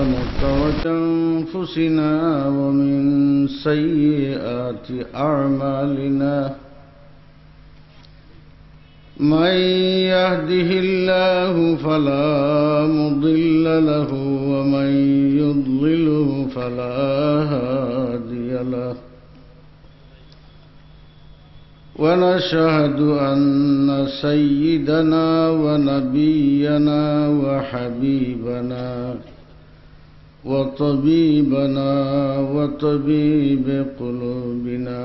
ونتوكل أنفسنا ومن سيئات أعمالنا من يهده الله فلا مضل له ومن يضلله فلا هادي له ونشهد أن سيدنا ونبينا وحبيبنا وطبيبنا وطبيب قلوبنا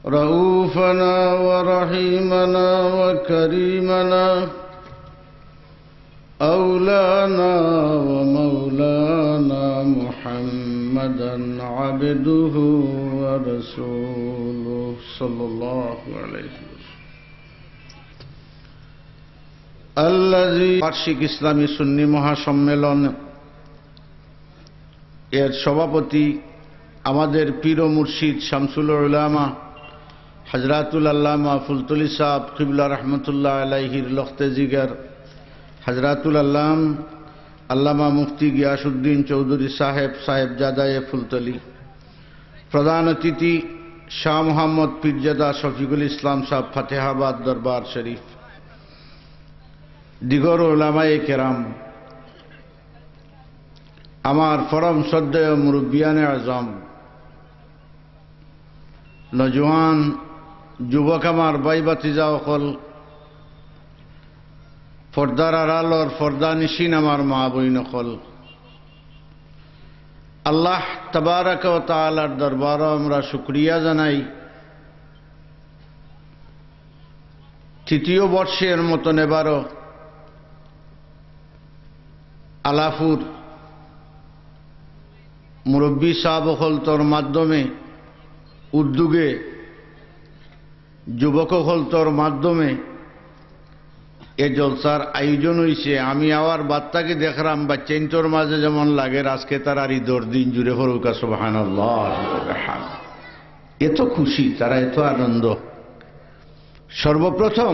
رؤوفنا ورحيمنا وكريمنا أولانا ومولانا محمدا عبده ورسوله صلى الله عليه وسلم الذي বার্ষিক ইসলামী সুন্নি মহাসম্মেলন এর সভাপতি আমাদের পীর ও মুর্শিদ শামসুল উলামা হযরতুল আল্লামা ফুলতুলি সাহেব কিবলা রহমতুল্লাহ আলাইহির লখতে জিগর হযরতুল আল্লামা মুফতি গিয়াসউদ্দিন চৌধুরী সাহেবজাদায়ে ফুলতলি, প্রধান অতিথি শাহ মোহাম্মদ পীরজাদা শফিকুল ইসলাম সাহেব ফাতেহাবাদ দরবার শরীফ, দিগর উলামায়ে কেরাম, আমার পরম শ্রদ্ধেয় মুরব্বিয়ানে আজম, নজওয়ান যুবক আমার ভাই ভাতিজা সকল, পর্দার আড়ালর পর্দা নিশিন আমার মা বই নকল, আল্লাহ তাবারক ওয়া তাআলার দরবারে আমরা শুকরিয়া জানাই। তৃতীয় বর্ষের মতন এবারও আলাপুর মুরব্বী সাহেব তোর মাধ্যমে উদ্যোগে যুবক তোর মাধ্যমে এ জলসার আয়োজন হয়েছে। আমি আওয়ার বার্তাকে দেখলাম বাচ্চাইন্তর মাঝে যেমন লাগে আজকে তার আর ঈদর দিন জুড়ে হরুকা সুবহানাল্লাহ, এত খুশি তারা, এত আনন্দ। সর্বপ্রথম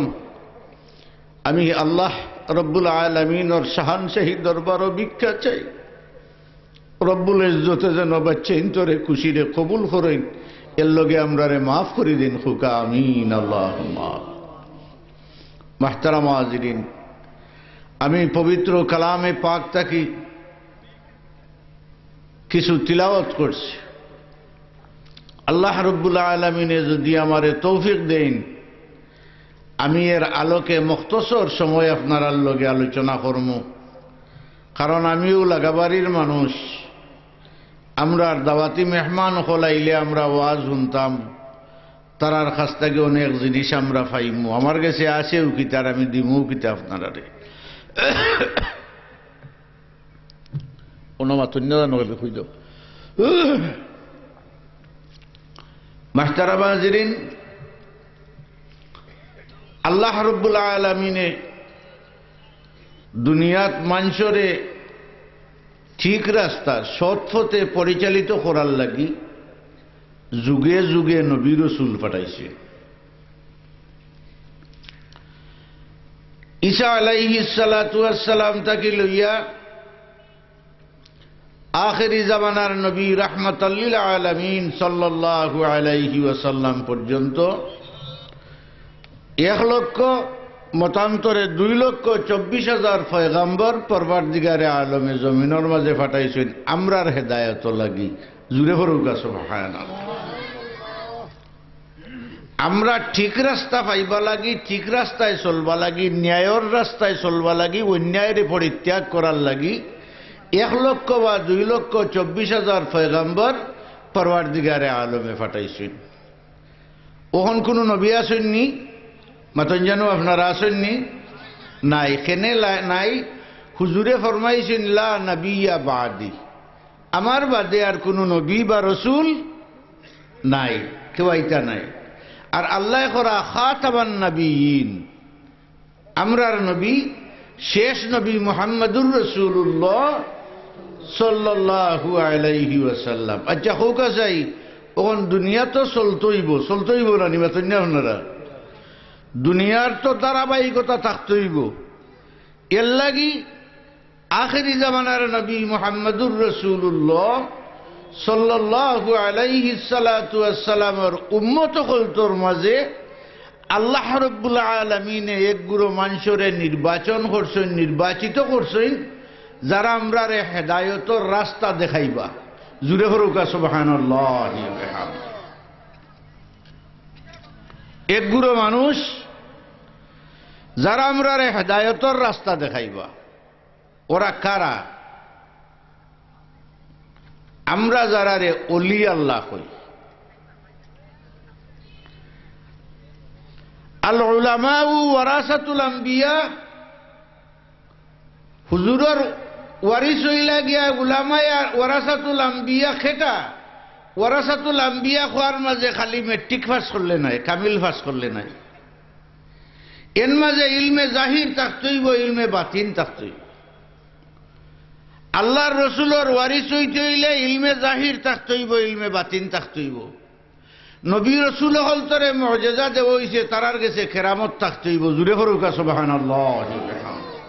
আমি আল্লাহ রব্বুল আলামিনের শাহানশাহী দরবারও ভিক্ষা চাই, রব্বুল ইজ্জতে যেন বাচ্চাইন্তরে খুশিরে কবুল করেন, এর লগে আমরা রে মাফ করে দিন খুকা, আমিন আল্লাহুম্মা। মাহতারাম হাজিরিন, আমি পবিত্র কালামে পাক থাকি কিছু তিলাওয়াত করছি। আল্লাহ রব্বুল আলামিনে যদি আমারে তৌফিক দেন, আমি এর আলোকে মুখতসর সময় আপনার লগে আলোচনা করব, কারণ আমিও লাগাবাড়ির মানুষ। আমরা দাওয়াতি মেহমান হলাইলে আমরা ওয়াজ শুনতাম, তারার কাছ থেকে অনেক জিনিস আমরা পাইমু, আমার কাছে আসেও কিতার, আমি দিমু কিতা আপনারা রে অনুমাতন্যা মাস্টার হাজিরিন, আল্লাহ রব্বুল আলামিনে দুনিয়াত মানুষরে ঠিক রাস্তা সৎ পথে পরিচালিত করার লাগি যুগে যুগে নবী রাসূল পাঠাইছে। ঈসা আলাইহিস সালাতু ওয়াস সালাম তাকে লইয়া আখিরি জামানার নবী রাহমাতাল লিল আলামিন সাল্লাল্লাহু আলাইহি ওয়াসাল্লাম পর্যন্ত 1,00,000 মতান্তরে 2,24,000 পয়গাম্বর পরওয়ারদিগারে আলমে জমিনের মাঝে পাঠাইছেন আমরার হেদায়েত লাগি। জুড়ে হরুকা সুবহানাল্লাহ। আমরা ঠিক রাস্তা পাইবা লাগি, ঠিক রাস্তায় চলবা লাগি, ন্যায়ের রাস্তায় চলবা লাগি, অন্যায়ের পরিত্যাগ করার লাগি 1,00,000 বা 2,24,000 পয়গাম্বর পরওয়ারদিগারে আলমে পাঠাইছেন। ওখান কোন নবী আসেননি? মাতন জানো আপনারা আসেননি? নাই, এখানে নাই। হুজুরে ফরমাইছেন লা নবিয়্যা বাদি, আমার বাদে আর কোন নবী বা রসুল নাই, কেউ আইতা নাই। আর আল্লাহ করা খাতামান নবিয়্যিন, আমরার নবী শেষ নবী মুহাম্মদুর রাসূলুল্লাহ সাল্লাল্লাহু আলাইহি ওয়াসাল্লাম। আচ্ছা হোক যাই, ওখান দুনিয়া তো চলতইব না নিবাতন্য আপনারা, দুনিয়ার তো ধারাবাহিকতা থাকতইব। এর লাগি আখিরি জামানার নবী মুহাম্মদুর রাসূলুল্লাহ সাল্লাল্লাহু আলাইহি সাল্লাতু ওয়াসসালামের উম্মত হলতর মাঝে আল্লাহ রাব্বুল আলামিন এক গুরু মানুষরে নির্বাচন করছেন, নির্বাচিত করছেন, যারা আমরারে হেদায়েতের রাস্তা দেখাইবা। জুরে হরুকা সুবহানাল্লাহি ওয়া বিহামদিহি। এক গুরু মানুষ যারা আমরারে হেদায়েতের রাস্তা দেখাইবা। ওরা কারা? আমরা যারা রে ওলি আল্লাহ কই। আল উলামাউ ওয়ারাসাতুল আম্বিয়া, হুজুরের ওয়ারিস হইলা গিয়া উলামায়ে ওয়ারাসাতুল আম্বিয়া। খেটা ওয়ারাসাতুল আম্বিয়া খোয়ার মাঝে খালি মেট্রিক পাস করলে নাই, কামিল পাস করলে নাই। এর মাঝে ইলমে জাহির থাকতেইব, ইলমে বাতিন থাকতেইব। আল্লাহর রসুলের ওয়ারিস হইতে হইলে ইলমে জাহির থাকতেইব, ইলমে বাতিন থাকতেইব। নবী রসুল হলতরে মুজিজা দেব হইছে, তারার গেছে কেরামত থাকতেইব। জুরে হরুকা সুবহানাল্লাহি ওয়া বিহামদিহি।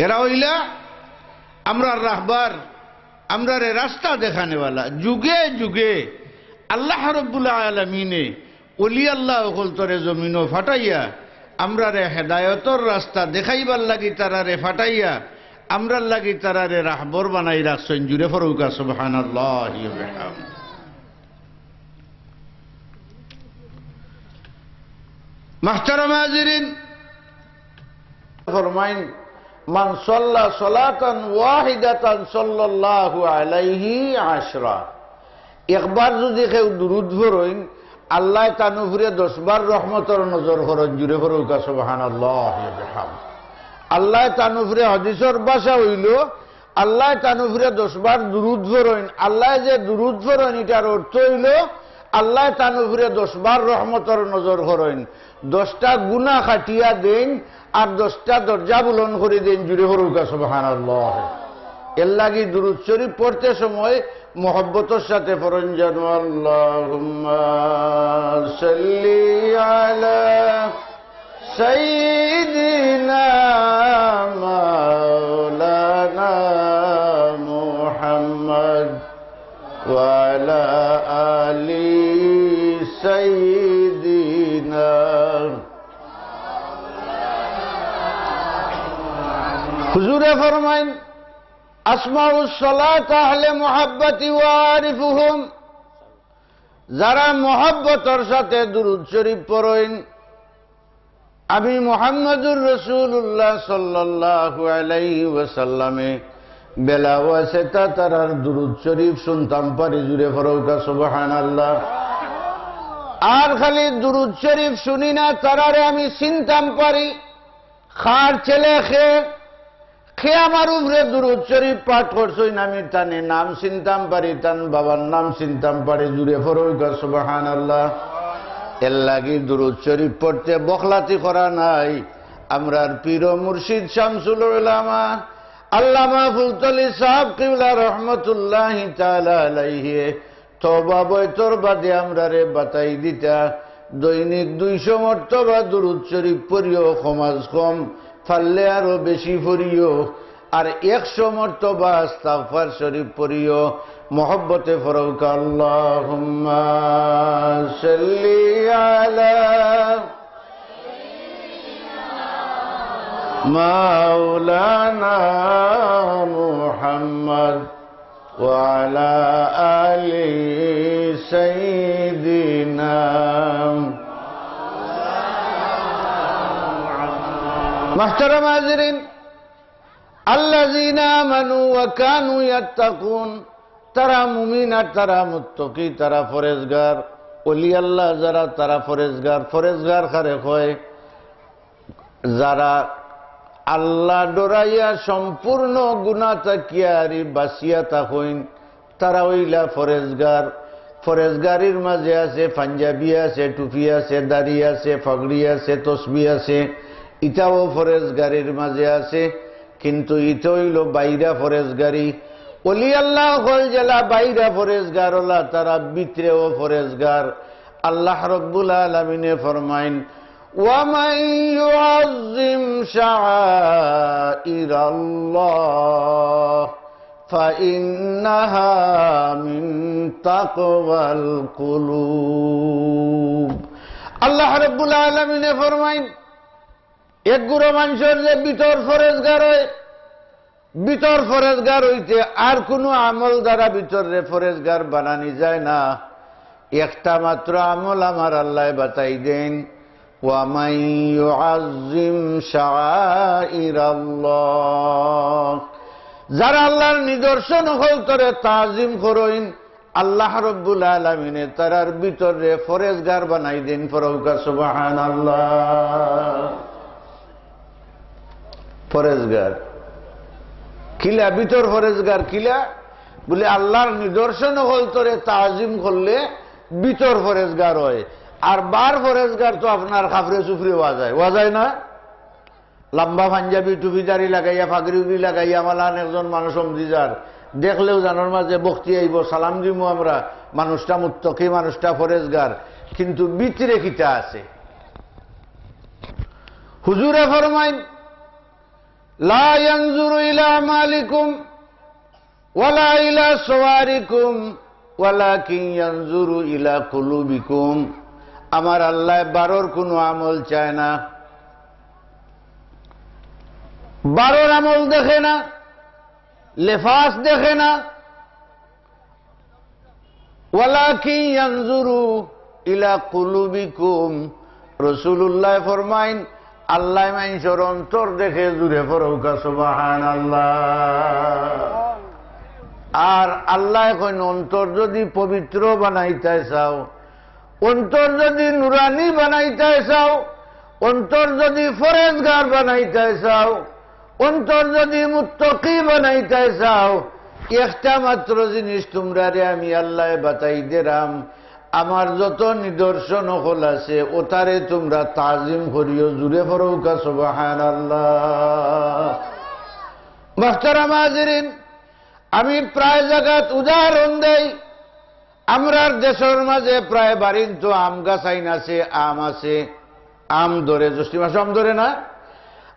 এরা হইলা আমরা রাহবার, আমরা রাস্তা দেখানেওয়ালা। যুগে যুগে আল্লাহ রাব্বুল আলামিনে ওলি আল্লাহ হলতরে জমিনও ফাটাইয়া আমরা হেদায়তর রাস্তা দেখাইবার লাগি তারারে ফাটাইয়া আমরার লাগি তারারে রাহবর বানাই রাখছেন। জুরে ফরুকা সুবহানাল্লাহি ওয়া বিহামদিহি। মাহতারাম হাজিরিন, ফরমাইন মান সাল্লা সালাতান ওয়াহিদাতান সাল্লাল্লাহু আলাইহি আশরা। একবার যদি কেউ দুরূদ পড়েন আল্লাহ তার উপরে 10 বার রহমতের নজর করেন। জুরে ফরুকা সুবহানাল্লাহি ওয়া বিহামদিহি। আল্লাহ তার উপরে হাদিসের ভাষা হইল আল্লাহ তার উপরে 10 বার দুরূদ পড়েন। আল্লাহ যে দুরূদ পড়েন এটার অর্থ হইল আল্লাহ তার উপরে 10 বার রহমতের নজর করেন, 10টা গুনাহ কাটিয়া দেন আর 10টা দরজা বুলন করে দেন। জুরে ফরুকা সুবহানাল্লাহ। এর লাগি দুরূদ শরীফ পড়তে সময় মোহব্বতের সাথে পড়েন যেন আল্লাহুম্মা সাল্লি আলা সাইয়্যিদিনা মাওলানা মুহাম্মদ ওয়া আলা আলি সাইয়্যিদিনা। হুজুরে ফরমাইন আসমাউস সালাত আহলে মুহাব্বতি ওয়া আরিফুহুম, যারা মুহাব্বতের সাথে দুরূদ শরীফ পড়েন আমি মুহাম্মদুর রাসূলুল্লাহ সাল্লাল্লাহু আলাইহি ওয়াসাল্লামে বেলা ওয়াসিতা তারার দুরূদ শরীফ শুনতাম পারি। জুরে ফরুকা সুবহানাল্লাহ। আর খালি দুরূদ শরীফ শুনি না, তারারে আমি চিনতাম পারি। খার ছেলে খে আমার উপরে দুরূদ শরীফ পাঠ করছইন, আমি তানে নাম চিনতাম পারি, তান বাবার নাম চিনতাম পারি। জুরে ফরুকা সুবহানাল্লাহ। এর লাগি দুরূদ শরীফ পড়তে বখলাতি করা নাই। আমরার পীর ও মুর্শিদ শামসুল উলামা আল্লামা ফুলতলি সাহেব কিবলা রহমতুল্লাহি তাআলা আলাইহি তওবা বয়তর বাদে আমরারে বাতাই দিতা দৈনিক 200 মর্তবা দুরূদ শরীফ পড়িও, সমাজ কম ফাললে আরো বেশি পড়িও, আর 100 মর্তবা ইস্তিগফার শরীফ পড়িও। মোহব্বতে ফরৌকা আল্লাহুম্মা সাল্লি আলা মাওলানা মুহাম্মদ ওয়া আলা আলি সাইয়্যিদিনা। মুহতারাম হাজিরিন, আল্লাযীনা আমানু ওয়া কানু ইয়াত্তাকুন, তারা মুমিন আর তারা মুত্তাকি, তারা ফরেজগার। ওলি আল্লাহ যারা তারা ফরেজগার। ফরেজগার কারে কয়? যারা আল্লাহ ডরাইয়া সম্পূর্ণ গুনাহ তাকিয়ারি বাসিয়া থাকেন তারা হইলা ফরেজগার। ফরেজগারির মাঝে আছে পাঞ্জাবি আছে, টুপি আছে, দাড়ি আছে, পাগড়ি আছে, তসবিহ আছে, ইটাও ফরেজগারির মাঝে আছে। কিন্তু ইটা হইল বাইরা ফরেজগারি। ওলি আল্লাহ হল জেলা বাইরা ফরেজগার ওলা, তারা ভিতরেও ফরেজগার। আল্লাহ রব্বুল আলামিনে ফরমাইন ومن يعظم شعائر الله فإنها من تقوى القلوب আল্লাহ রাব্বুল আলামিনে ফরমাইন এক গুরু মানুষের যে ভিতর ফরেজগার হয় ভিতর ফরেজগার হইতে আর কোনো আমল দ্বারা ভিতরে ফরেজগার বানানি যায় না একটা মাত্র আমল আমার আল্লাহ বাতাই দেন وَمَن يُعَظِّمْ شَعَائِرَ اللَّهِ যারা আল্লাহর নিদর্শন হল তরে তাজিম করইন আল্লাহ রাব্বুল আলামিনে তারার ভিতরে ফরেজগার বানাই দেন ফরৌকা সুবহানাল্লাহ ফরেজগার কিলা ভিতর ফরেজগার কিলা বলে আল্লাহর নিদর্শন হল তরে তাজিম করলে ভিতর ফরেজগার হয় আর বার ফরেজগার তো আপনার খাফরে সুফরি হওয়া যায় না লম্বা পাঞ্জাবি টুপিদারি লাগাইয়া ফাগরি উগরি লাগাইয়া মালান একজন মানুষ সমঝিজার দেখলেও জানার মাঝে বক্তি আইব সালাম দিমু আমরা মানুষটা মুত্তকি মানুষটা ফরেজগার কিন্তু ভিতরে কিটা আছে হুজুরে ফরমাইন লা ইয়ানজুরু ইলা মালিকুম ওয়ালা ইলা সাওয়ারিকুম ওয়ালাকিন ইয়ানজুরু ইলা কুলুবিকুম আমার আল্লাহ বারোর কোনো আমল চায় না বারোর আমল দেখে না লেফাস দেখে না ওয়ালাকিন ইয়ানজুরু ইলা কুলুবিকুম রাসূলুল্লাহ ফরমাইন আল্লাহ মানুষের অন্তর দেখে জুড়ে পড়ুকা সুবহানাল্লাহ আর আল্লাহ এখন অন্তর যদি পবিত্র বানাইতে চাও অন্তর যদি নুরানি বানাইতে চাও অন্তর যদি ফরেজগার বানাইতে চাও অন্তর যদি মুত্তাকি বানাইতে চাও একটা মাত্র জিনিস তোমরারে আমি আল্লাহ বাতাই দিলাম আমার যত নিদর্শন হল আছে ওটারে তোমরা তাজিম করিও জুড়ে পড়ুকা সুবহানাল্লাহ মুহতারাম হাজিরিন আমি প্রায় জায়গাত উদাহরণ দেই আমরার দেশের মাঝে প্রায় বাড়ির তো আম গাছ আইন আছে আম আছে আম ধরে জ্যৈষ্ঠ মাসে আম ধরে না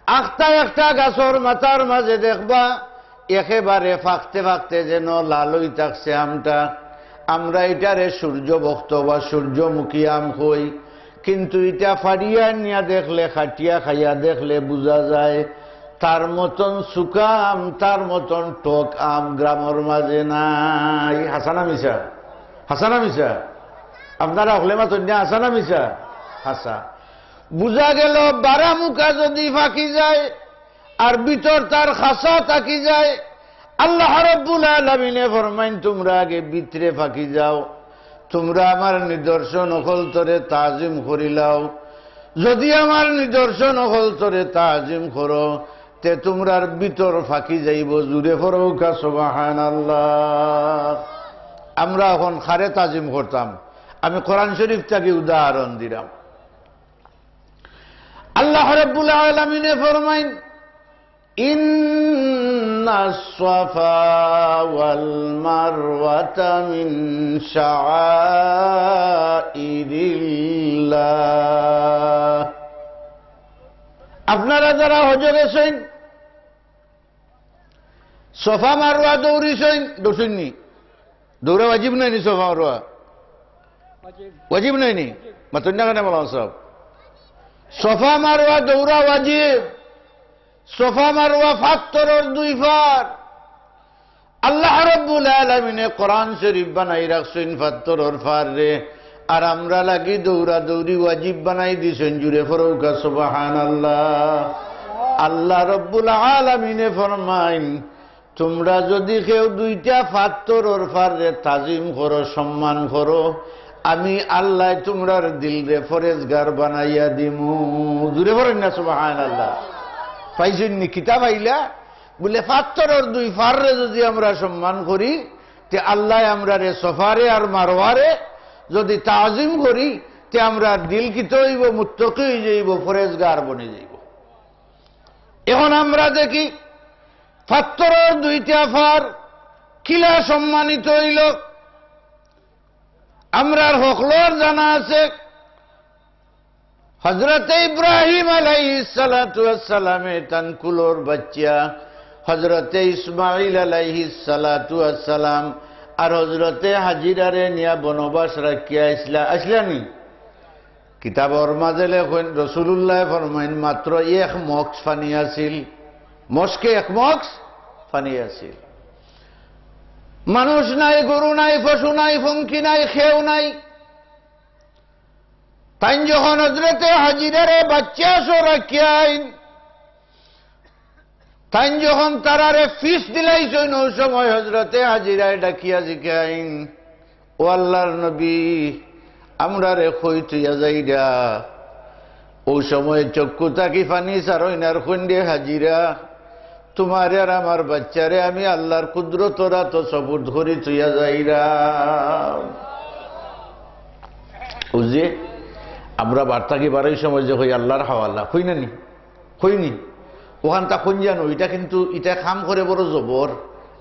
আখটা একটা গাছের মাথার মাঝে দেখবা একেবারে ফাঁকতে ফাঁকতে যেন লাল হই থাকছে আমটা আমরা এটারে সূর্য ভক্ত বা সূর্যমুখী আম হই কিন্তু এটা ফাড়িয়া নিয়া দেখলে খাটিয়া খাইয়া দেখলে বোঝা যায় তার মতন সুকা আম তার মতন টক আম গ্রামের মাঝে নাই হাসানা মিশা হাসানা মিশা আপনারা হলে মাত্র হাসানা মিশা হাসা বুঝা গেল বারামুখা যদি ফাঁকি যায় আর ভিতর তার খাসা থাকি যায় আল্লাহ রাব্বুল আলামিনে ফরমাইন তোমরা আগে ভিতরে ফাঁকি যাও তোমরা আমার নিদর্শন অকল তরে তাজিম করিলাও যদি আমার নিদর্শন অকল তরে তাজিম করো তে তোমরার ভিতর ফাঁকি যাইব জুড়ে ফরৌকা সুবহানাল্লাহ আমরা এখন খারে তাজিম করতাম আমি কোরআন শরীফ থেকে উদাহরণ দিলাম আল্লাহ রাব্বুল আলামিনে ফরমাইন ইন্নাস সাফা ওয়াল মারওয়াতা মিন শাআইরিল্লাহ আপনারা যারা হজে গেছেন সফা মারওয়া দৌড়িছেন দৌড়ছেননি দৌড়া ওয়াজিব নাইনি সফা মারওয়া ওয়াজিব নাইনি মাতুন না কেন বলা সব সফা মারওয়া দৌড়া ওয়াজিব সফা মারওয়া ফাত্তরের দুই ফার আল্লাহ রাব্বুল আলামিনে কোরআন শরীফ বানাই রাখছেন ফাত্তরের ফার রে আর আমরা লাগি দৌড়া দৌড়ি ওয়াজিব বানাই দিছেন জুড়ে ফরৌকা সুবহানাল্লাহ আল্লাহ রাব্বুল আলামিনে ফরমাইন তোমরা যদি কেউ দুইটা ফাত্তরের ফার রে তাজিম করো সম্মান করো আমি আল্লাহ তোমরার দিল রে ফরেজগার বানাইয়া দিমু জুড়ে পড়েন না সুবহানাল্লাহ পাইছেন নি কিতাব আইলা বলে ফাত্তরের দুই ফার রে যদি আমরা সম্মান করি তে আল্লাহ আমরা রে সফারে আর মারওয়ারে যদি তাজিম করি তে আমরা দিল কিত হইব মুত্তাকি হয়ে যাইব ফরেজগার বনে যাইব এখন আমরা দেখি ফাত্তরের দুইটা ফার কিলা সম্মানিত হইল আমরার হকলর জানা আছে হযরত ইব্রাহিম আলাইহিস সালাতু ওয়াস সালামে তান কুলোর বাচ্চা হযরত ইসমাঈল আলাইহিস সালাতু ওয়াস সালাম আর হযরতে হাজিরারে নিয়া বনবাস রাখিয়া আসলানি কিতাবর মাঝে লেখেন রাসূলুল্লাহ ফরমাইন মাত্র এক মক্স পানি আছিল, মস্কে এক মক্স পানি আছিল। মানুষ নাই, গরু নাই, পশু নাই, ফঙ্কি নাই, খেউ নাই। তাই যখন হযরতে হাজিরারে বাচ্চা রাখিয়া তাই যখন তারারে ফিস দিলাইছেন ওই সময় হযরতে হাজিরায় ডাকিয়া জিজ্ঞাইন, ও আল্লাহর নবী আমরা রে কই তুইয়া যাইরা। ওই সময় চক্ষু তাকি পানি সারইনার খুন্ডে হাজিরা তোমার আর আমার বাচ্চারে আমি আল্লাহর কুদরতরা তো সবুর ধরি তুইয়া যাইরা। বুঝে আমরা বার্তাকে বারোই সময় যে হই আল্লাহর হাওয়ালা হই না নি, হইনি ওখান তা কোন জানো এটা, কিন্তু এটা খাম করে বড় জবর।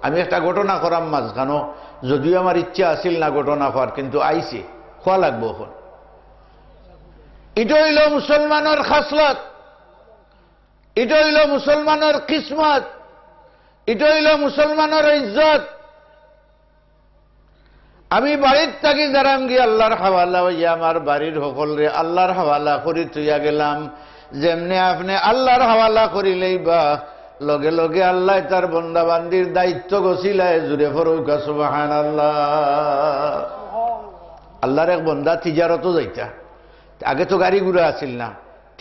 আমি একটা ঘটনা করাম মাঝখানো, যদিও আমার ইচ্ছা আছিল না ঘটনা হওয়ার, কিন্তু আইছে খোয়া লাগবো এখন। এটা হইল মুসলমানের খাসলত, এটা হইল মুসলমানের কিসমত, এটা হইল মুসলমানের ইজ্জত। আমি বাড়ির থাকি যারাম গিয়ে আল্লাহর হাওয়ালা হইয়া আমার বাড়ির সকলরে আল্লাহর হাওয়ালা করি তুইয়া গেলাম। যেমনে আপনি আল্লাহর হাওয়ালা করিলেই বা লগে লগে আল্লাহ তার বন্দাবান্দির দায়িত্ব গছিলায় জুড়ে ফরৌকা সুবহানাল্লাহ। আল্লাহর এক বন্দা তিজারতও যাইতা, আগে তো গাড়ি ঘুরা আসিল না,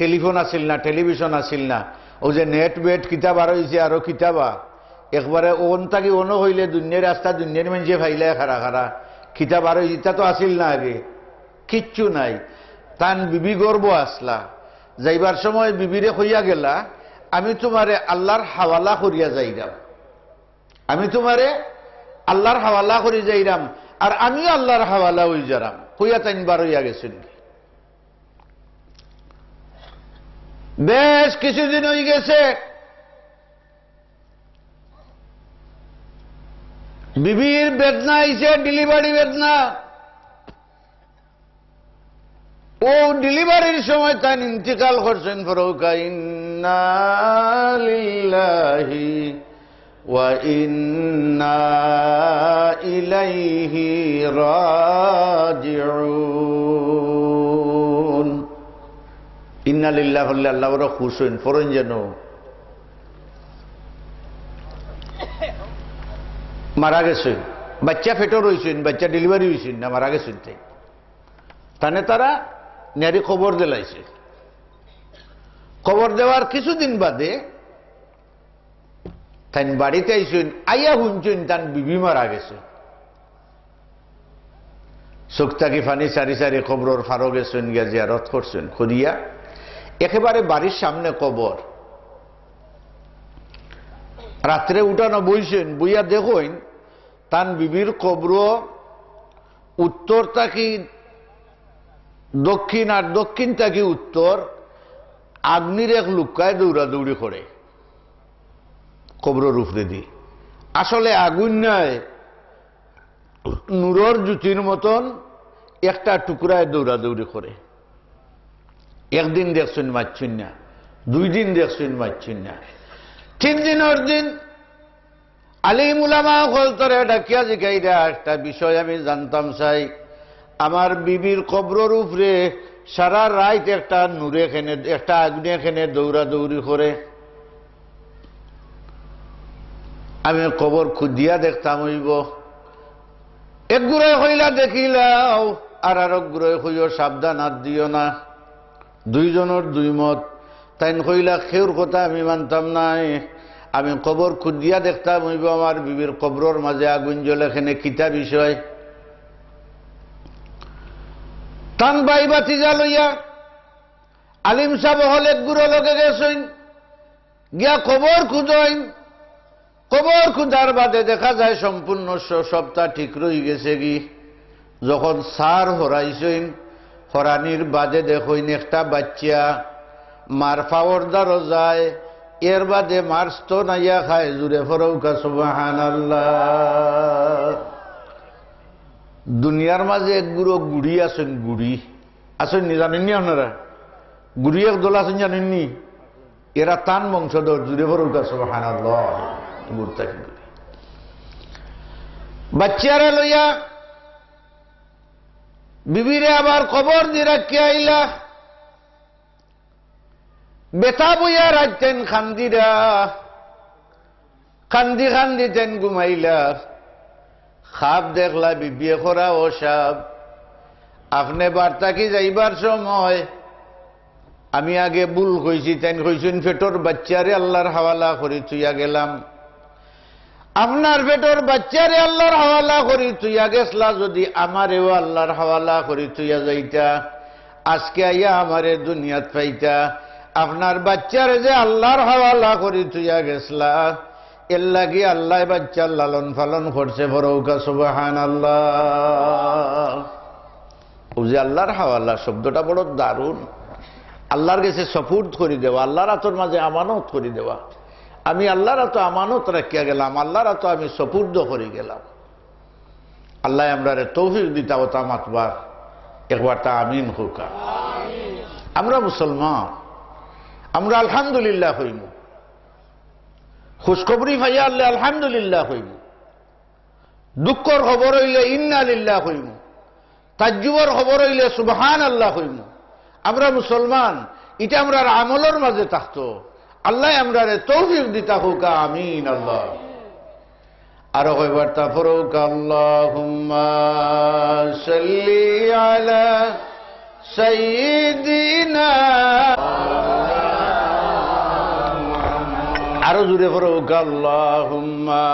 টেলিফোন আসিল না, টেলিভিশন আসিল না, ও যে নেট বেট কিতাব আর হয়েছে আরো কিতাবা একবারে ওন থাকি অন্য হইলে দুনিয়ার রাস্তা দুনিয়ার মানুষে ফাইলে খারা খারা কিতাব আর ইটা তো আসিল না, আগে কিচ্ছু নাই। তান বিবি গর্ব আসলা, যাইবার সময় বিবিরে হইয়া গেলা আমি তোমারে আল্লাহর হাওয়ালা করিয়া যাইরাম, আমি তোমারে আল্লাহর হাওয়ালা করি যাইরাম, আর আমিও আল্লাহর হাওয়ালা হই যারাম কইয়া তাইনবার হইয়া গেছেন। বেশ কিছুদিন হয়ে গেছে, বিবির বেদনা আইছে, ডেলিভারি বেদনা। ও ডেলিভারির সময় তাই ইন্তিকাল করছেন। ফরৌকা ইন্না লিল্লাহি ওয়া ইন্না ইলাইহি রাজিউন। ইন্না লিল্লাহ হলে আল্লাহ ওরা খুশ হইন ফরন যেন মারা গেছেন, বাচ্চা ফেটো রয়েছেন, বাচ্চা ডেলিভারি হয়েছেন না, মারা গেছেন। তাই তানে তারা নারী খবর দিলাইছে। খবর দেওয়ার কিছুদিন বাদে তাই বাড়িতে আইসেন, আইয়া শুনছেন তান বিবি মারা গেছে। চোখ থাকি ফানি সারি সারি খবর ফারো গেছেন, গিয়া জিয়ারত করছেন। করিয়া একেবারে বাড়ির সামনে কবর, রাত্রে উঠানো বইছেন, বইয়া দেখেন তান বিবির কবর উত্তর থাকি দক্ষিণ আর দক্ষিণ থাকি উত্তর আগ্নির এক লুকায় দৌড়াদৌড়ি করে কবরের উপরে দিয়ে। আসলে আগুন নয়, নূরের জ্যোতির মতন একটা টুকরায় দৌড়াদৌড়ি করে। একদিন দেখছেন মারছেন না, 2 দিন দেখছেন মারছেন না, 3 দিনের দিন আলিম উলামা হলতরে ডাকিয়া জিগাইরা একটা বিষয় আমি জানতাম চাই। আমার বিবির কবরের উপরে সারা রাত একটা নূরে খেনে একটা আগুনে খেনে দৌড়াদৌড়ি করে। আমি কবর খুদিয়া দেখতাম হইব। এক গুড়ে হইলা দেখিলাও, আর এক গুড়ে হইও সাবধান আর দিও না। 2 জনের 2 মত। তাই হইলা খেউর কথা আমি মানতাম নাই। আমি কবর খুদিয়া দেখতাম হইব আমার বিবির কবরের মাঝে আগুন জ্বলে খেনে কিতা বিষয়। তান বাই বাতিজা লইয়া আলিম সাহেব হলে গুড়ো লগে গেছেন, গিয়া কবর খুঁজইন। কবর খুঁজার বাদে দেখা যায় সম্পূর্ণ সবটা ঠিক রয়ে গেছে। কি যখন সার হরাইছেন, হরানির বাদে দেখইন একটা বাচ্চা মার ফাওয়ার দ্বারো যায়, এর বাদে মার্স তো নাইয়া খায়। জুড়ে ফরৌকা সুবহানাল্লাহ। দুনিয়ার মাঝে এক গুড়ো গুড়ি আছেন, গুড়ি আছেন নি জানেন নি আপনারা? গুরু এক দোলা শুন জানেননি এরা তান বংশধর জুড়ে ভরুকা সুবহানাল্লাহ গুরুতা কিন্তু বাচ্চারা লইয়া বিবিরে আবার খবর দিয়ে রাখি আইলা বেতা বইয়া রাখতেন খান্দিরা খান্দি খান্দিতেন ঘুমাইলা খাপ দেখলা বিবিয়ে খরা ও সাপ আপনি বার্তা কি যাইবার সময় আমি আগে ভুল কইছি তেন কইছেন পেটর বাচ্চারে আল্লাহর হাওয়ালা করি তুইয়া গেলাম আপনার পেটর বাচ্চারে আল্লাহর হাওয়ালা করি তুইয়া গেছলা যদি আমারেও আল্লাহর হাওয়ালা করি তুইয়া যাইতা আজকে আইয়া আমারে দুনিয়াত পাইতা আপনার বাচ্চারে যে আল্লাহর হাওয়ালা করি তুইয়া গেছলা এর লাগি আল্লাহ বাচ্চার লালন পালন করছে ফরৌকা সুবহানাল্লাহ ও যে আল্লাহর হাওয়ালা শব্দটা বড় দারুণ আল্লাহর কাছে সপুর্দ করে দেওয়া আল্লাহর হাতের মাঝে আমানত করে দেওয়া আমি আল্লাহর হাতে আমানত রাখিয়া গেলাম আল্লাহর হাতে আমি সপুর্দ করে গেলাম আল্লাহ আমরা তৌফিক দিতা ওতা মাতবার একবার তা আমিন হোকা আমরা মুসলমান আমরা আলহামদুলিল্লাহ হইম খুশখবরি ভাইয়া আল্লাহ আলহামদুলিল্লাহ হইম দুঃখর খবর হইলে ইন্না লিল্লাহ হইম তাজ্জুবের খবর হইলে সুবহানাল্লাহ হইম আমরা মুসলমান এটা আমরা আমলের মাঝে থাকতো আল্লাহ আমরা তৌফিক দিতা হোকা আমিন আল্লাহ আরো কয়বার তা ফরুক আল্লাহুম্মা সাল্লি আলা সাইয়্যিদিনা আরো জুড়ে ফরুক আল্লাহুম্মা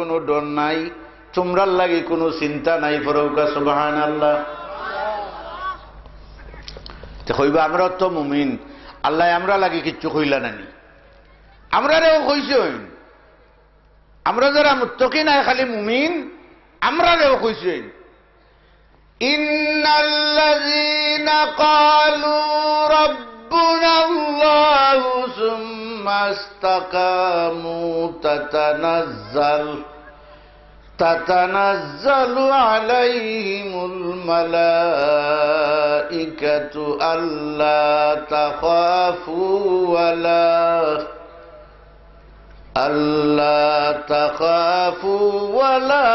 কোনো ডর নাই তোমরার লাগে কোনো চিন্তা নাই ফরৌকা সুবহানাল্লাহ কইবা আমরা তো মুমিন আল্লাহ আমরা লাগে কিচ্ছু কইলা নানি আমরা রেও কইছেন আমরা যারা মুত্তাকিন নাই খালি মুমিন আমরা রেও কইছেন ইন্নাল্লাযীনা ক্বালু রাব্বুনা আল্লাহু সুম্মা ইসতাকামু তাতানাজ্জালু আলাইহিমুল মালাইকাতু আল্লা তাখাফু ওয়ালা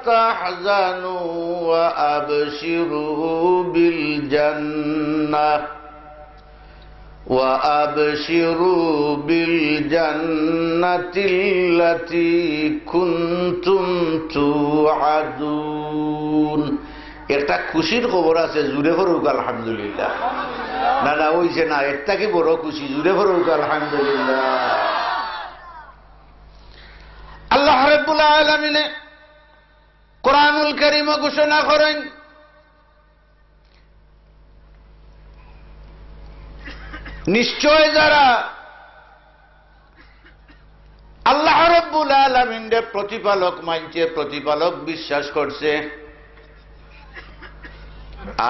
তাহজানু ওয়া আবশিরু বিল জান্নাহ وَأَبْشِرُوا بِالْجَنَّةِ الَّتِي كُنْتُمْ تُوعَدُونَ একটা খুশির খবর আছে জুড়ে ফরুক আলহামদুলিল্লাহ না না ওইছে না একটা কি বড় খুশি জুড়ে ফরুক আলহামদুলিল্লাহ আল্লাহ রাব্বুল আলামিন কোরআনুল কারীমে ঘোষণা করেন নিশ্চয় যারা আল্লাহ রাব্বুল আলামিনের প্রতিপালক মানছে প্রতিপালক বিশ্বাস করছে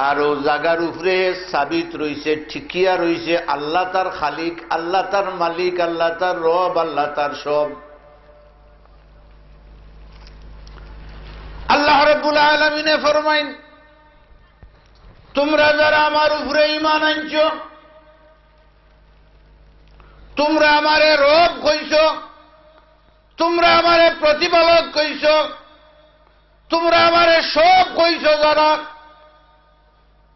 আর ও জায়গার উপরে সাবিত রইছে ঠিকিয়া রইছে আল্লাহ তার খালিক আল্লাহ তার মালিক আল্লাহ তার রব আল্লাহ তার সব আল্লাহ রাব্বুল আলামিনে ফরমাইন তোমরা যারা আমার উপরে ঈমান আনছো তোমরা আমারে রব কইছ তোমরা আমারে প্রতিপালক কইছ তোমরা আমারে সব কইছ যারা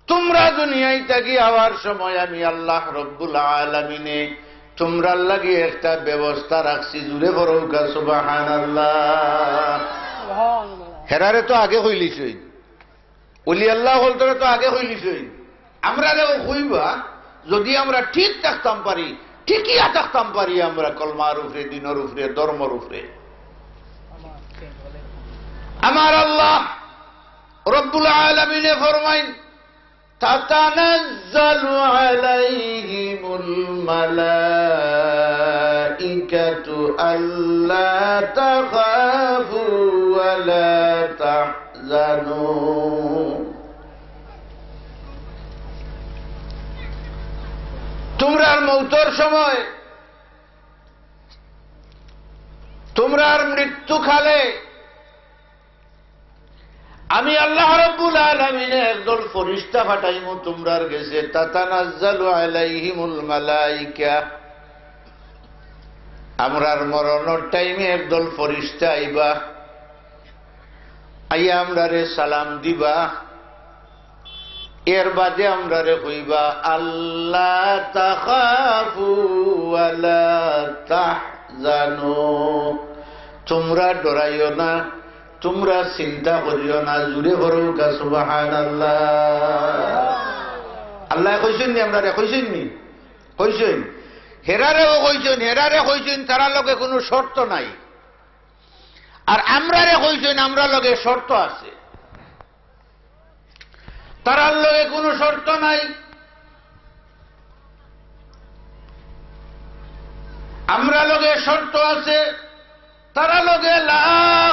তোমরা দুনিয়ায় থাকি আওয়ার সময় আমি আল্লাহ রব্বুল আলামিনে তোমরার লাগি একটা ব্যবস্থা রাখছি জুড়ে বড়ৌকা সুবহানাল্লাহ হেরারে তো আগে হইলিছই ওলি আল্লাহ হলতরে তো আগে হইলিছই আমরা কইবা যদি আমরা ঠিক থাকতাম পারি ঠিকই থাকতাম পারি আমরা কলমার উপরে দিনের উপরে ধর্মর উপরে আমার আল্লাহ রব্বুল আলামিনে ফরমাইন তাতানাজ্জালু আলাইহিমুল মালাইকাতু আল্লা তাখাফু ওয়া লা তাহজানু তোমরার মৌতর সময় তোমরার মৃত্যু খালে আমি আল্লাহ রাব্বুল আলামিন একদল ফেরেশতা পাঠাইমু তোমরার গেছে তাতানাজ্জালু আলাইহিমুল মালাইকা আমরার মরণের টাইমে একদল ফেরেশতা আইবা আইয়া আমরারে সালাম দিবা এর বাদে আমরারে কইবা আল্লাহ তাখাফু ওয়ালা তাহজানু তোমরা ডরাইও না তোমরা চিন্তা করিও না জুড়ে করুকা সুবহানাল্লাহ আল্লাহ কইছেন নি আমরা কইছেন নি কইছেন হেরারেও কইছেন তারা লগে কোনো শর্ত নাই আর আমরারে কইছেন আমরা লগে শর্ত আছে তারার লগে কোনো শর্ত নাই আমরা লগে শর্ত আছে তারা লগে লা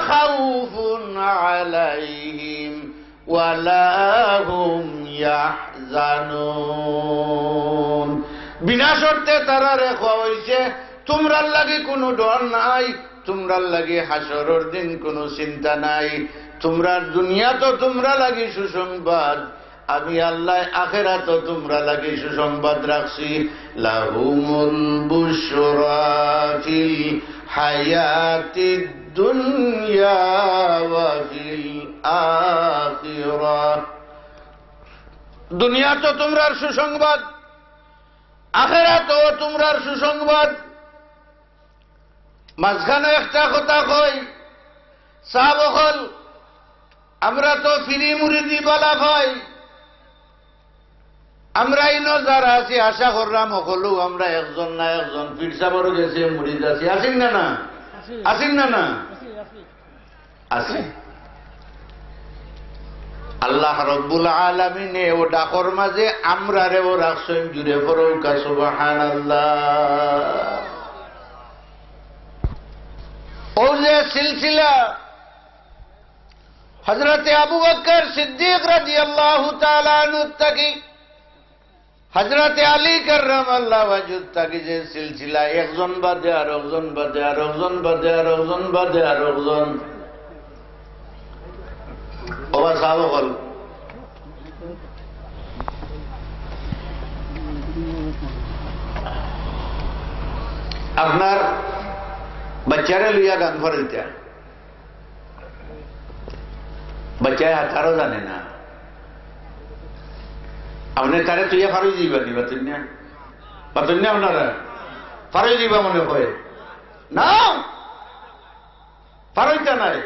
খাউফুন আলাইহিম ওয়ালা হুম ইয়াহজানুন বিনা শর্তে তারা রেখা হইছে তোমরার লাগি কোনো ডর নাই তোমরার লাগি হাসরের দিন কোনো চিন্তা নাই তোমরা দুনিয়া তো তোমরা লাগি সুসংবাদ আমি আল্লাহ আখিরাত তো তোমরা লাগি সুসংবাদ রাখছি লাহুমুল বুশরা ফিল হায়াতিদ দুনিয়া ওয়া ফিল আখিরাহ দুনিয়া তো তোমরার সুসংবাদ আখিরাত তো তোমরার সুসংবাদ মাঝখানে একটা কথা কই সাহাবকল আমরা তো ফিরি মুরিদি বলা হয় আমরা ইনো যারা আছি আশা করলাম সকলো আমরা একজন না একজন পীর সাহেবের গেছে মুরিদ আছি আসেন না না আসেন না না আছে আল্লাহ রব্বুল আলামিনে ও ডাকর মাঝে আমরা রে ও রাখছেন জুড়ে পড়ুকা সুবহানাল্লাহ ও যে সিলসিলা হযরত আবু বকর সিদ্দিক রাদিয়াল্লাহু তাআলা আনহু থেকে হযরত আলী কাররামাল্লাহু ওয়াজহু থেকে যে সিলসিলা একজন বাদে আর একজন বাদে আর একজন বাদে আর একজন বাদে আর একজন ওবা সাহাবগণ আপনার বাচ্চারা লইয়া গান ভরে দিতে বাচ্চায় হাতারও জানে না আপনি তারে তুইয়া ফারুই দিবা দিবা তুই না পাতেন না আপনারা ফারুই দিবা মনে হয় না ফারুইটা নাই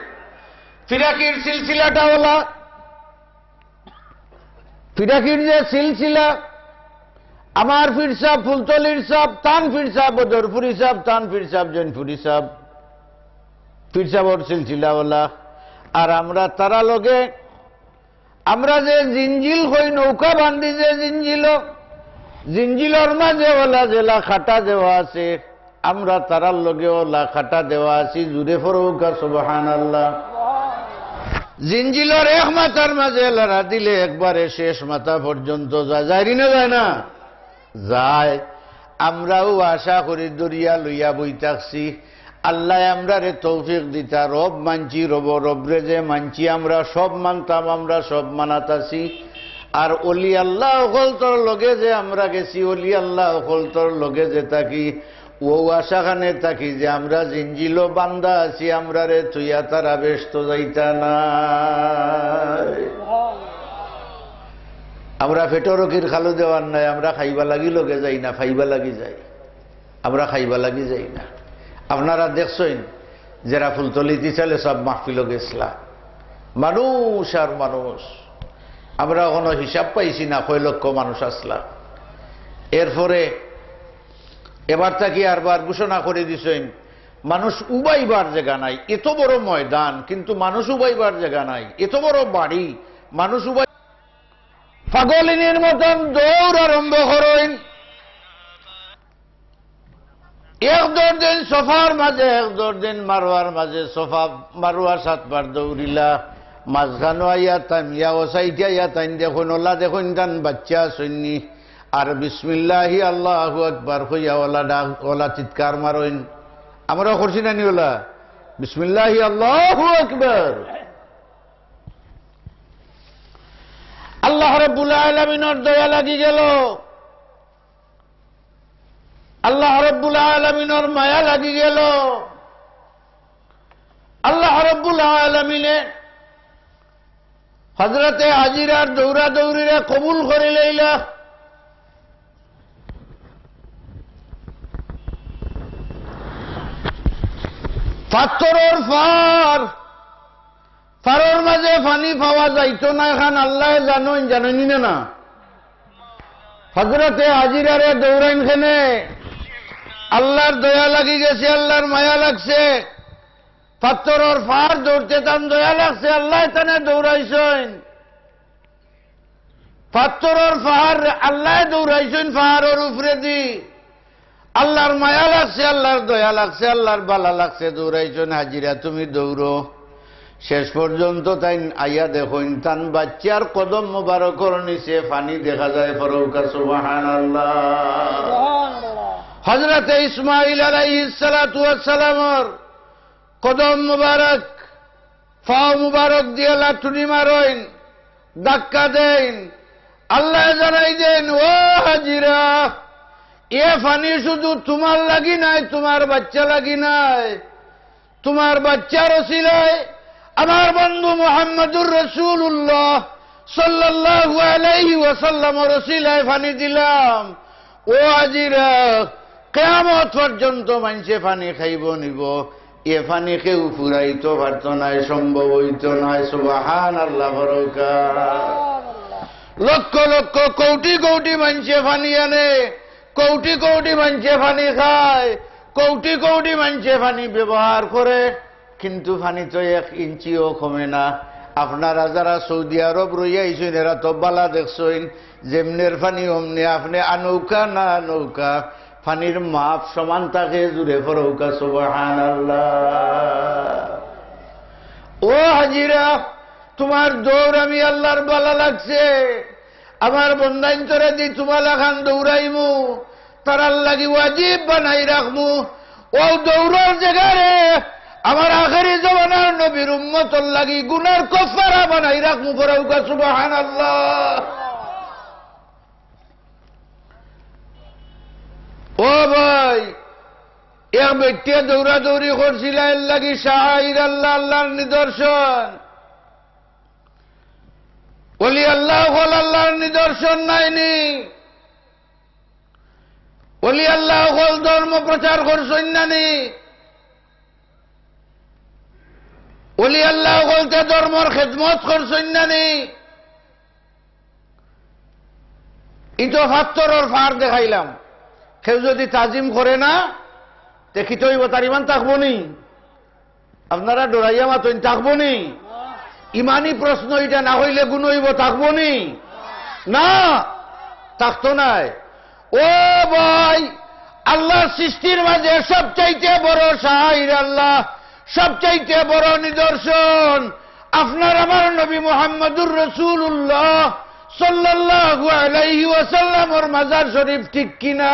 ফিরাকির সিলসিলাটা হলা ফিরাকির যে সিলসিলা আমার পীর সাহেব ফুলতলির সাহেব তান পীর সাহেব বদরপুরি সাহেব তান পীর সাহেব জৈনপুরি সাহেব পীর সাহেবর সিলসিলা হলা আর আমরা তারা লগে আমরা যে জিঞ্জিল হই নৌকা বান্ধি যে জিঞ্জিলর মাঝে ওলা জেলা খাটা দেওয়া আছে আমরা তারার লগে ওলা খাটা দেওয়া আছি জুড়ে ফরৌকা সুবহানাল্লাহ জিঞ্জিলর এক মাথার মাঝে লড়া দিলে একবারে শেষ মাথা পর্যন্ত যায় না যায় না যায় আমরাও আশা করি দরিয়া লইয়া বই থাকছি আল্লাহ আমরা রে তৌফিক দিতা রব মানছি রবরে যে মানছি আমরা সব মানতাম আমরা সব মানাতাছি আর অলি আল্লাহ অকল তোর লগে যে আমরা গেছি অলি আল্লাহ অকল তোর লগে যে থাকি ও আশাখানে থাকি যে আমরা জিঞ্জিল বান্দা আছি আমরা রে তুইয়া তারা ব্যস্ত যাইতা না আমরা ফেটরকির খালু দেওয়ার নাই আমরা খাইবা লাগি লগে যাই না খাইবা লাগি যাই আমরা খাইবা লাগি যাই না আপনারা দেখছেন যারা ফুলতলিতে চলে সব মাহফিল গেছলা মানুষ আর মানুষ আমরা কোনো হিসাব পাইছি না 6 লক্ষ মানুষ আসলা এরপরে এবার তাকি আরবার ঘোষণা করে দিছেন মানুষ উবাইবার জায়গা নাই এত বড় ময়দান কিন্তু মানুষ উবাইবার জায়গা নাই এত বড় বাড়ি মানুষ উবাই পাগলিনীর মতন দৌড় আরম্ভ করেন এক দিন সোফার মাঝে এক দিন মারোয়ার মাঝে সোফা মারোয়া 7 বার দৌড়িলা মাঝখানো আইয়া তামিয়া ও সাইটা ইয়া তাইন দেখুন ওলা দেখুন তান বাচ্চা সৈন্যি আর বিসমিল্লাহি আল্লাহু আকবার হইয়া ওলা ডাক ওলা চিৎকার মারইন। আমরা করছি না নি ওলা বিসমিল্লাহি আল্লাহু আকবার। আল্লাহ রাব্বুল আলামিনের দয়া লাগি গেল, আল্লাহ রাব্বুল আলামিনের মায়া লাগি গেল। আল্লাহ রাব্বুল আলামিনে হযরতে হাজিরার দৌড়া দৌড়িরে কবুল করে লইলা। পাথরের ফারের মাঝে পানি পাওয়া যাইতো না, এখন আল্লাহ জানেন না। হযরতে হাজিরারে দৌড়াইন খেনে আল্লাহর দয়া লাগি গেছে, আল্লাহর মায়া লাগছে। পাথরের ফার দৌড়তে তান দয়া লাগছে, আল্লাহ তানে দৌড়াইছেন। পাথরের ফার আল্লাহ দৌড়াইছেন পাহাড়ের উপরে দি। আল্লাহর মায়া লাগছে, আল্লাহর দয়া লাগছে, আল্লাহর বালা লাগছে, দৌড়াইছেন। হাজিরা তুমি দৌড়ো। শেষ পর্যন্ত তাই আইয়া দেখুন তান বাচ্চার কদম মোবারকর নিচে পানি দেখা যায়। ফরৌকা সুবহানাল্লাহ। হযরতে ইসমাঈল আলাইহিস সালাতু ওয়াস সালামর কদম মুবারক পাও মুবারক দিয়ে লাঠুনি মারইন, ধাক্কা দেন। আল্লাহ জানাই দেন, ও হাজিরা, এ পানি শুধু তোমার লাগি নাই, তোমার বাচ্চা লাগি নাই, তোমার বাচ্চার ওসিলায় আমার বন্ধু মুহাম্মদুর রাসূলুল্লাহ সাল্লাল্লাহু আলাইহি ওয়াসাল্লামের ওসিলায় পানি দিলাম। ও হাজিরা, কিয়ামত পর্যন্ত মানুষে পানি খাইব নিব, এ পানি কেউ ফুরাইতে পারত নাই, সম্ভব হইত নাই। সুবহানাল্লাহ। লক্ষ লক্ষ কোটি কোটি মানুষে পানি আনে, কোটি কোটি মানুষে পানি খায়, কোটি কোটি মানুষে পানি ব্যবহার করে, কিন্তু পানি তো 1 ইঞ্চিও কমে না। আপনারা যারা সৌদি আরব রইয়াইছেন এরা তো বালা দেখছেন, যেমনের পানি অমনি আপনি আনৌকা না নৌকা পানির মাপ সমান থাকে। জুড়ে ফরৌকা সুবহানাল্লাহ। ও হাজিরা, তোমার দৌড় আমি আল্লাহর বালা লাগছে, আমার বন্ধান্তরে দি তোমার লাখান দৌড়াইমু, তারার লাগি ওয়াজিব বানাই রাখমু। ও দৌড়ার জায়গারে আমার আখেরি জমানার নবীর উম্মতর লাগি গুনার কাফারা বানাই রাখমু। ফরৌকা সুবহানাল্লাহ। ও ভাই, এক ব্যক্তি দৌড়াদৌড়ি করছিল এর লাগি শাইর আল্লাহ, আল্লাহর নিদর্শন। ওলি আল্লাহ হল আল্লাহর নিদর্শন নাইনি। ওলি আল্লাহ হল ধর্ম প্রচার করছেন নানি। ওলি আল্লাহ হলতে ধর্মর খেদমত করছেন নানি। ইতো ফাত্তরের ফার দেখাইলাম। কেউ যদি তাজিম করে না দেখি তো তার ইমান থাকবো নি? আপনারা ডরাইয়া মাতইন থাকবো নি? ইমানি প্রশ্ন এটা না হইলে গুণ হইব, থাকবো নি? না, থাকতো নাই। ও ভাই, আল্লাহর সৃষ্টির মাঝে সবচাইতে বড় শাইর আল্লাহ, সবচাইতে বড় নিদর্শন আপনার আমার নবী মুহাম্মদুর রাসূলুল্লাহ সাল্লাল্লাহু আলাইহি ওয়াসাল্লামের মাজার শরীফ, ঠিক কিনা?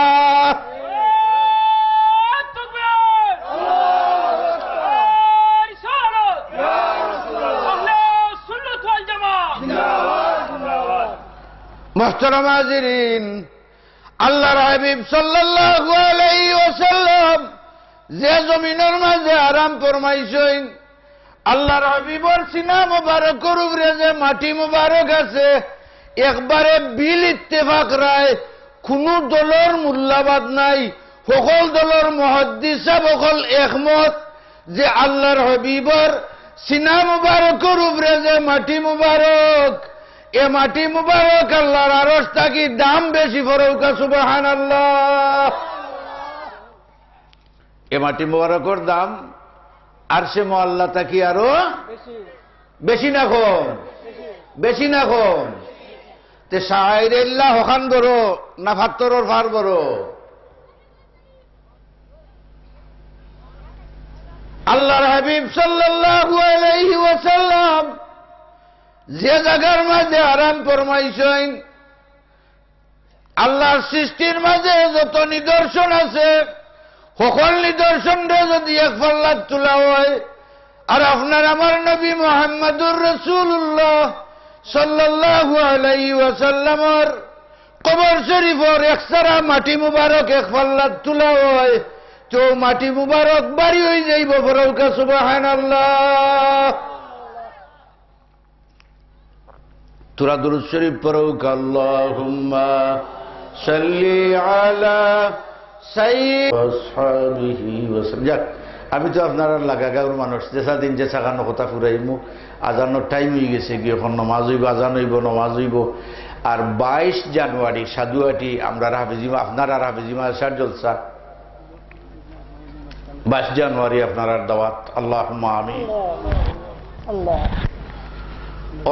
মুহতারাম হাজিরিন, আল্লাহর হাবিব সাল্লাল্লাহু আলাইহি ওয়াসাল্লাম যে জমিনের মাঝে আরাম ফরমাইছেন, আল্লাহর হাবিবর সিনা মুবারকের উপরে যে মাটি মুবারক আছে, একবারে বিল ইত্তেফাক রায়, কোন দলের মূল্যবাদ নাই। সকল দলের মুহাদ্দিস সকল একমত যে আল্লাহর হাবিবর সিনা মুবারকের উপরে যে মাটি মুবারক, এ মাটি মুবারক আল্লাহর আরশ থাকি দাম বেশি। ফরৌকা সুবহানাল্লাহ। এ মাটি মুবারকের দাম আরশে মুআল্লা থাকি আরো বেশি না কম? বেশি না কম? তে শাইরুল্লাহ হখান বড় না ফাত্তরের ফার বড়? আল্লাহর হাবিব সাল্লাল্লাহু আলাইহি ওয়াসাল্লাম যে জায়গার মাঝে আরাম ফরমাইছেন, আল্লাহর সৃষ্টির মাঝে যত নিদর্শন আছে সকল নিদর্শনটা যদি এক পাল্লাত তোলা হয় আর আপনার আমার নবী মুহাম্মদুর রাসূলুল্লাহ সাল্লাল্লাহু আলাইহি ওয়াসাল্লামের কবর শরীফের একসারা মাটি মুবারক এক পাল্লাত তোলা হয় তো মাটি মুবারক বাড়ি হয়ে যাইব বরকা সুবহানাল্লাহ তোরা দুরূদ শরীফ পড়ো আল্লাহুম্মা সাল্লি আলা সাইয়্যিদ আসহাবিহি ওয়াসাল্লাম আমি তো আপনারা লাগাগাঁওর মানুষ যেসা দিন যে সাগানো কথা ফুরাইমু আজানোর টাইম হয়ে গেছে গিয়ে এখন নমাজ হইব আজান হইব নমাজ হইব আর 22 জানুয়ারি সাধুয়াটি আমরা হাফিজিমা আপনারা হাফিজিমা আসার জলসা 22 জানুয়ারি আপনারা দাওয়াত আল্লাহুম্মা আমিন আল্লাহ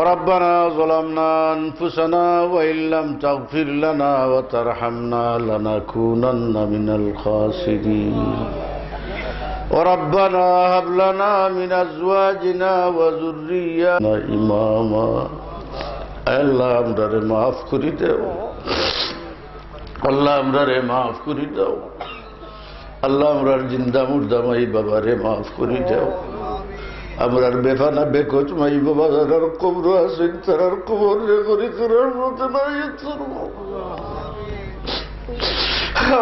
ربنا ظلمنا أنفسنا وإن لم تغفر لنا وترحمنا لنكونن من الخاسرين ربنا هب لنا من أزواجنا وذرياتنا إماما আল্লাহ আমরারে মাফ করে দাও আল্লাহ আমরারে মাফ করে দাও আল্লাহ আমরার জিন্দা মুর্দা মাই বাবারে মাফ করে দাও আমরার বেফানা বেকোচ মাই বাবা যারার কবর আছেন তারার কবর রে করি করার মতো নাই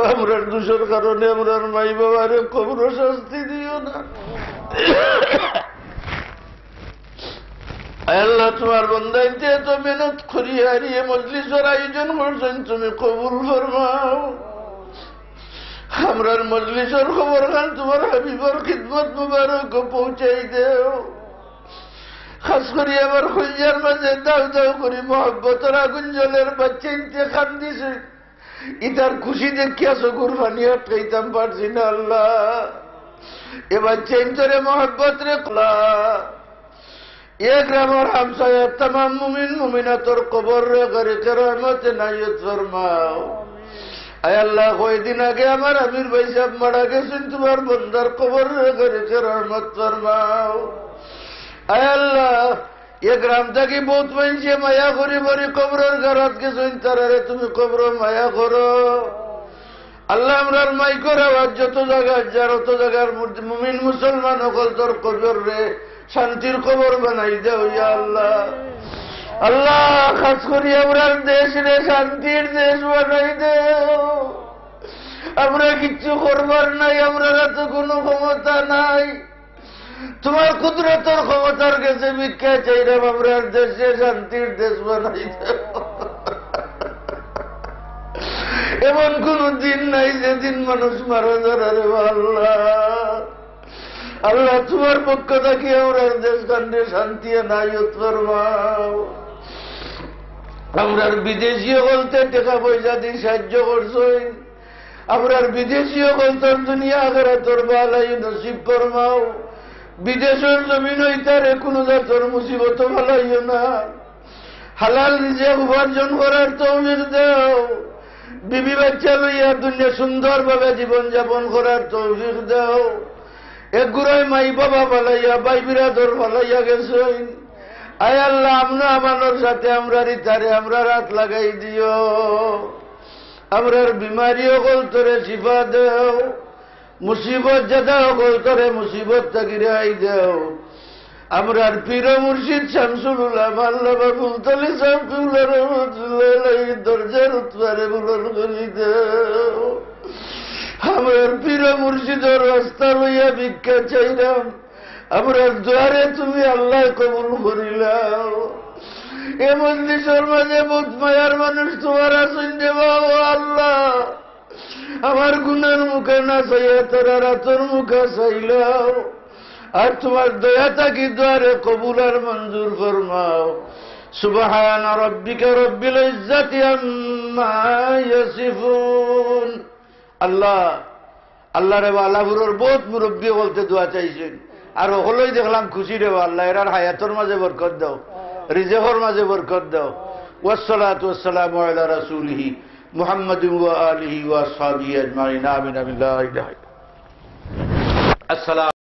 আমরার দোষের কারণে আমরার মাই বাবারে কবর শাস্তি দিও না আল্লাহ তোমার বান্দাইতে এত মেহনত করি হারিয়ে মজলিসের আয়োজন করছেন তুমি কবুল ফরমাও আমরার মজলিসের খবর খান তোমার হাবিবর খিদমত মুবারক পৌঁছাই দেও খাস করি আমার খুঁজার মাঝে দাও দাও করি মহব্বতের আগুন জলের বাচ্চা ইন্তেখান দিছে ইতার খুশি দেখিয়া চকুর পানি আটকাইতাম পারছি না আল্লাহ এবার চেঞ্চরে মহব্বত রে কলা এ গ্রামের হামসায়া तमाम মুমিন মুমিনাতর কবর রে করে রহমতে নাইয়ত ফরমাও আয় আল্লাহ কয়দিন আগে আমার আমির ভাই সাহেব মারা গেছেন তোমার বন্দার কবর রে করে রহমত ফরমাও আয় আল্লাহ এ গ্রাম থেকে বহুত মানুষে মায়া করি বরি কবরের ঘরাত গেছেন তারারে তুমি কবর মায়া করো আল্লাহ আমরার মাইকর আওয়াজ যত জায়গায় যার অত জায়গার মুমিন মুসলমান সকল তোর কবর রে শান্তির খবর বানাই দাও ইয়া আল্লাহ আল্লাহ খাস করি আমরার দেশ রে শান্তির দেশ বানাই দাও আমরা কিচ্ছু করবার নাই আমরা তো কোনো ক্ষমতা নাই তোমার কুদরতের ক্ষমতার কাছে ভিক্ষা চাইলাম আমরার দেশে শান্তির দেশ বানাই দাও এমন কোন দিন নাই যেদিন মানুষ মারা যাবে আল্লাহ আল্লাহ তোমার পক্ষ থেকে আমরার দেশ কান্ডে শান্তি নাইয়ত ফরমাও আমরার বিদেশীয় বলতে টাকা পয়সা দিয়ে সাহায্য করছই আমরার বিদেশীয় বলতে দুনিয়া আখিরাতের ভালাই নসিব ফরমাও বিদেশের জমিন হইতারে কোনো জাতর মুসিবত ভালাইও না হালাল রিজিক উপার্জন করার তৌফিক দাও বিবি বাচ্চা লইয়া দুনিয়া সুন্দরভাবে জীবন যাপন করার তৌফিক দাও এক গুড়াই মাই বাবা ভালাইয়া ভাই বিরাদর ভালাইয়া গেছেন আয় আল্লাহ আমরা আমানোর সাথে আমরা রিতারে আমরা রাত লাগাই দিও আমরার বিমারিও গল তোরে শিফা দেও মুসিবত জাদা গল তোরে মুসিবত থাকি রেহাই দেও আমরার পীর মুর্শিদ শামসুল উলামা আল্লামা ফুলতলি শামসুল্লাহ রহমাতুল্লাহ দরজার উত্তরে বুলন করি দেও আমরার পীর মুর্শিদের রাস্তা লইয়া ভিক্ষা চাইলাম আমরার দুয়ারে তুমি আল্লাহ কবুল করিলাম এ মজলিসের মাঝে বহুত মায়ার মানুষ তোমার আসুন যে বাবা আল্লাহ আমার গুনার মুখে না চাইয়া তোরা রাতর মুখে চাইলাম আর তোমার দয়া থাকি দুয়ারে কবুল আর মঞ্জুর ফরমাও সুবহান রাব্বিকা রব্বিল ইজ্জাতি আম্মা ইয়াসিফুন আল্লাহ আল্লাহ রে আল্লাহর বহুত মুরব্বী বলতে দোয়া চাইছেন আর হলোই দেখলাম খুশি রে আল্লাহ এরার হায়াতের মাঝে বরকত দাও রিজেকের মাঝে বরকত দাও ওয়াসসালাতু ওয়াসসালামু আলা রাসূলিহি মুহাম্মাদিন ওয়া আলিহি ওয়া আসহাবিহি আজমাইন আমিন আমিন লা ইলাহা ইল্লাল্লাহ আসসালাম